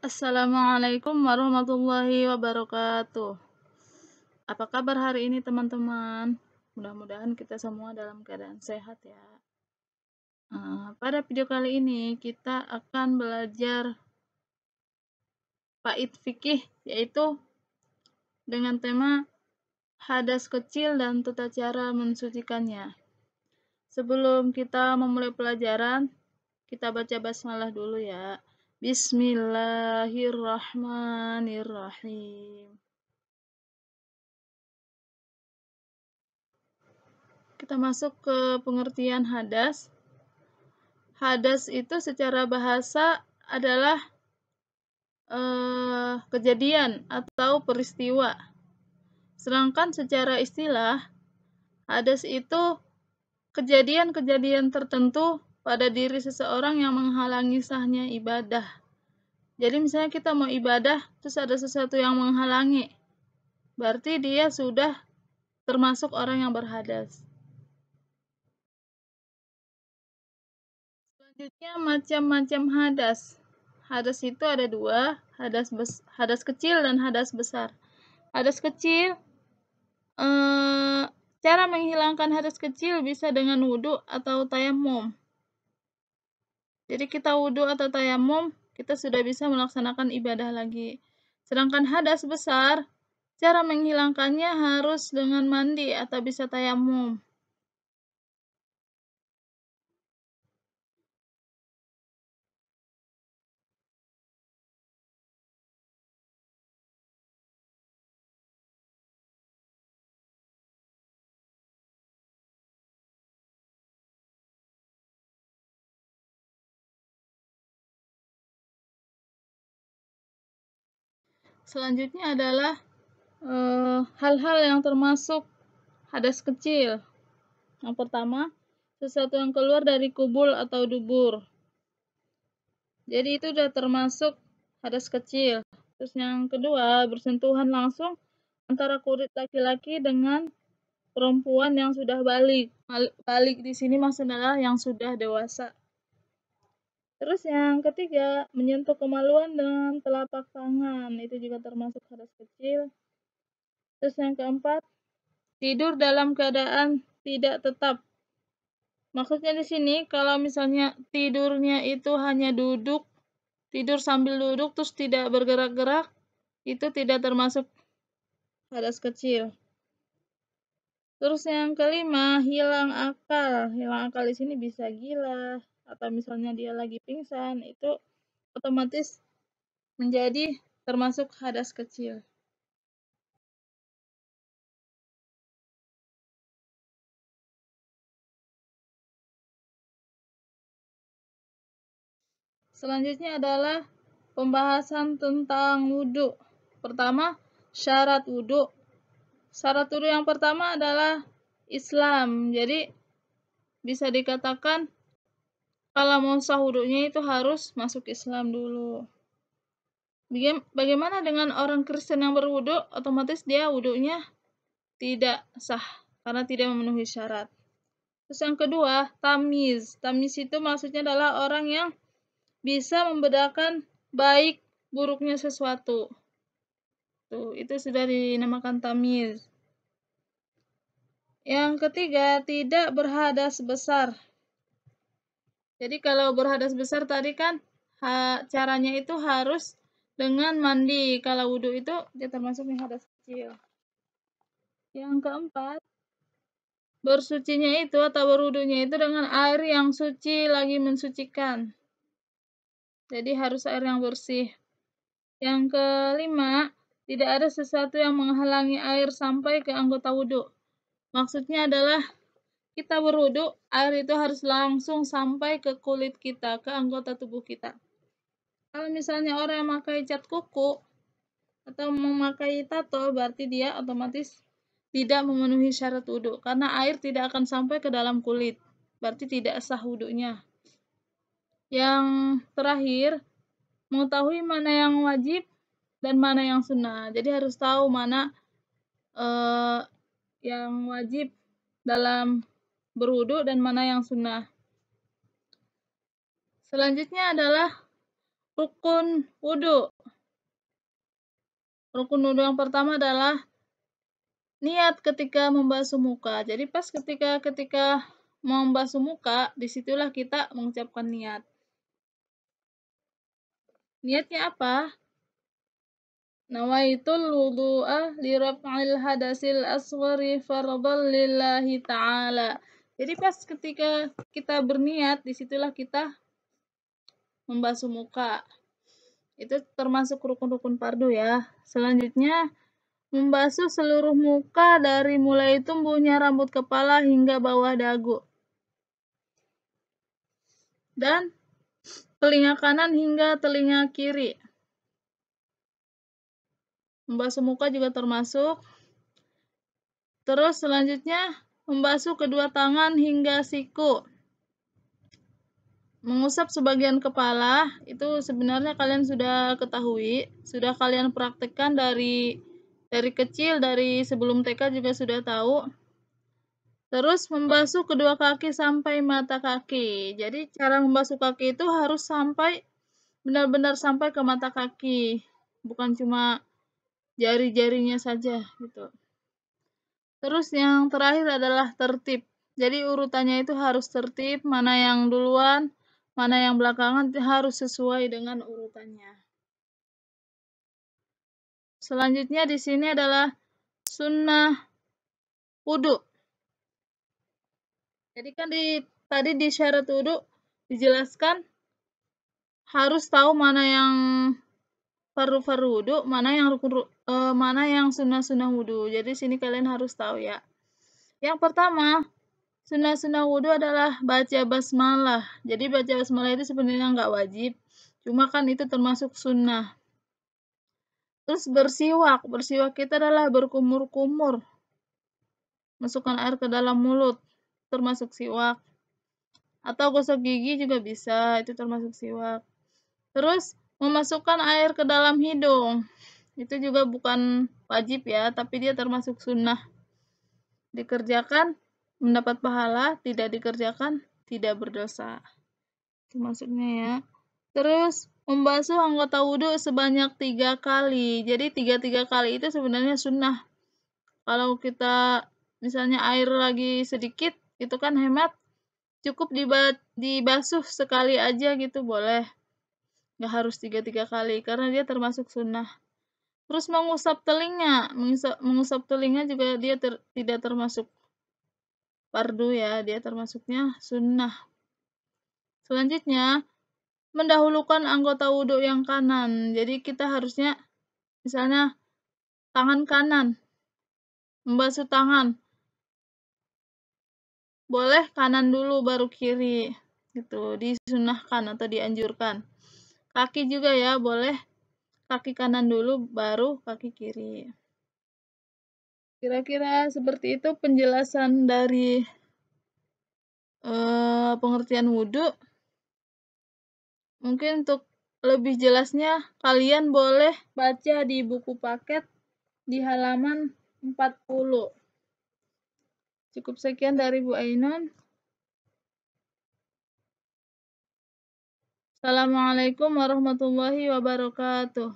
Assalamualaikum warahmatullahi wabarakatuh. Apa kabar hari ini teman-teman? Mudah-mudahan kita semua dalam keadaan sehat ya. Pada video kali ini kita akan belajar bait fikih, yaitu dengan tema hadas kecil dan tata cara mensucikannya. Sebelum kita memulai pelajaran, kita baca basmalah dulu ya. Bismillahirrahmanirrahim. Kita masuk ke pengertian hadas. Hadas itu secara bahasa adalah kejadian atau peristiwa. Sedangkan secara istilah, hadas itu kejadian-kejadian tertentu pada diri seseorang yang menghalangi sahnya ibadah. Jadi misalnya kita mau ibadah, terus ada sesuatu yang menghalangi, berarti dia sudah termasuk orang yang berhadas. Selanjutnya macam-macam hadas. Hadas itu ada dua, hadas kecil dan hadas besar. Hadas kecil, cara menghilangkan hadas kecil bisa dengan wudhu atau tayamum. Jadi kita wudhu atau tayamum, kita sudah bisa melaksanakan ibadah lagi. Sedangkan hadas besar, cara menghilangkannya harus dengan mandi atau bisa tayamum. Selanjutnya adalah hal-hal yang termasuk hadas kecil. Yang pertama, sesuatu yang keluar dari kubul atau dubur. Jadi itu sudah termasuk hadas kecil. Terus yang kedua, bersentuhan langsung antara kulit laki-laki dengan perempuan yang sudah balik. Balik di sini maksudnya adalah yang sudah dewasa. Terus yang ketiga, menyentuh kemaluan dengan telapak tangan. Itu juga termasuk hadas kecil. Terus yang keempat, tidur dalam keadaan tidak tetap. Maksudnya di sini kalau misalnya tidurnya itu hanya duduk, tidur sambil duduk terus tidak bergerak-gerak, itu tidak termasuk hadas kecil. Terus yang kelima, hilang akal. Hilang akal di sini bisa gila atau misalnya dia lagi pingsan, itu otomatis menjadi termasuk hadas kecil. Selanjutnya adalah pembahasan tentang wudhu. Pertama, syarat wudhu. Syarat wudhu yang pertama adalah Islam. Jadi bisa dikatakan kalau mau sah wudhunya itu harus masuk Islam dulu. Bagaimana dengan orang Kristen yang berwudhu? Otomatis dia wudhunya tidak sah karena tidak memenuhi syarat. Terus yang kedua, tamyiz. Tamyiz itu maksudnya adalah orang yang bisa membedakan baik buruknya sesuatu. Tuh, itu sudah dinamakan tamyiz. Yang ketiga, tidak berhadas besar. Jadi kalau berhadas besar tadi kan caranya itu harus dengan mandi. Kalau wudhu itu dia termasuk hadas kecil. Yang keempat, bersucinya itu atau berwudhunya itu dengan air yang suci lagi mensucikan. Jadi harus air yang bersih. Yang kelima, tidak ada sesuatu yang menghalangi air sampai ke anggota wudhu. Maksudnya adalah kita berwudhu, air itu harus langsung sampai ke kulit kita, ke anggota tubuh kita. Kalau misalnya orang yang memakai cat kuku atau memakai tato, berarti dia otomatis tidak memenuhi syarat wudhu, karena air tidak akan sampai ke dalam kulit, berarti tidak sah wudhunya. Yang terakhir, mengetahui mana yang wajib dan mana yang sunnah. Jadi harus tahu mana yang wajib dalam berwudhu dan mana yang sunnah. Selanjutnya adalah Rukun wudhu. Rukun wudhu yang pertama adalah niat ketika membasuh muka. Jadi pas ketika mau membasuh muka, disitulah kita mengucapkan niat. Niatnya apa? Nawaitul wudu'a li raf'il hadasil asghari fardhan lillahi ta'ala. Jadi pas ketika kita berniat, disitulah kita membasuh muka. Itu termasuk rukun-rukun fardu ya. Selanjutnya, membasuh seluruh muka dari mulai tumbuhnya rambut kepala hingga bawah dagu. Dan telinga kanan hingga telinga kiri. Membasuh muka juga termasuk. Terus selanjutnya, membasuh kedua tangan hingga siku. Mengusap sebagian kepala, itu sebenarnya kalian sudah ketahui, sudah kalian praktekkan dari kecil, dari sebelum TK juga sudah tahu. Terus membasuh kedua kaki sampai mata kaki. Jadi cara membasuh kaki itu harus sampai benar-benar sampai ke mata kaki, bukan cuma jari-jarinya saja gitu. Terus yang terakhir adalah tertib. Jadi urutannya itu harus tertib, mana yang duluan, mana yang belakangan harus sesuai dengan urutannya. Selanjutnya di sini adalah sunnah wudhu. Jadi kan tadi di syarat wudhu dijelaskan harus tahu mana yang fardu wudhu, mana yang sunnah wudhu. Jadi sini kalian harus tahu ya. Yang pertama, sunnah wudhu adalah baca basmalah. Jadi baca basmalah itu sebenarnya nggak wajib, cuma kan itu termasuk sunnah. Terus bersiwak. Bersiwak kita adalah berkumur-kumur. Masukkan air ke dalam mulut, termasuk siwak. Atau gosok gigi juga bisa, itu termasuk siwak. Terus memasukkan air ke dalam hidung. Itu juga bukan wajib ya, tapi dia termasuk sunnah. Dikerjakan mendapat pahala, tidak dikerjakan tidak berdosa. Itu maksudnya ya. Terus membasuh anggota wudhu sebanyak 3 kali. Jadi 3 kali itu sebenarnya sunnah. Kalau kita misalnya air lagi sedikit, itu kan hemat, cukup dibasuh sekali aja gitu boleh. Nggak harus 3 kali karena dia termasuk sunnah. Terus mengusap telinga juga dia tidak termasuk fardu ya, dia termasuknya sunnah. Selanjutnya, mendahulukan anggota wudhu yang kanan. Jadi kita harusnya misalnya tangan kanan, membasuh tangan. Boleh kanan dulu baru kiri. Gitu, disunahkan atau dianjurkan. Kaki juga ya, boleh kaki kanan dulu baru kaki kiri. Kira-kira seperti itu penjelasan dari pengertian wudhu. Mungkin untuk lebih jelasnya kalian boleh baca di buku paket di halaman 40. Cukup sekian dari Bu Ainun. Assalamualaikum warahmatullahi wabarakatuh.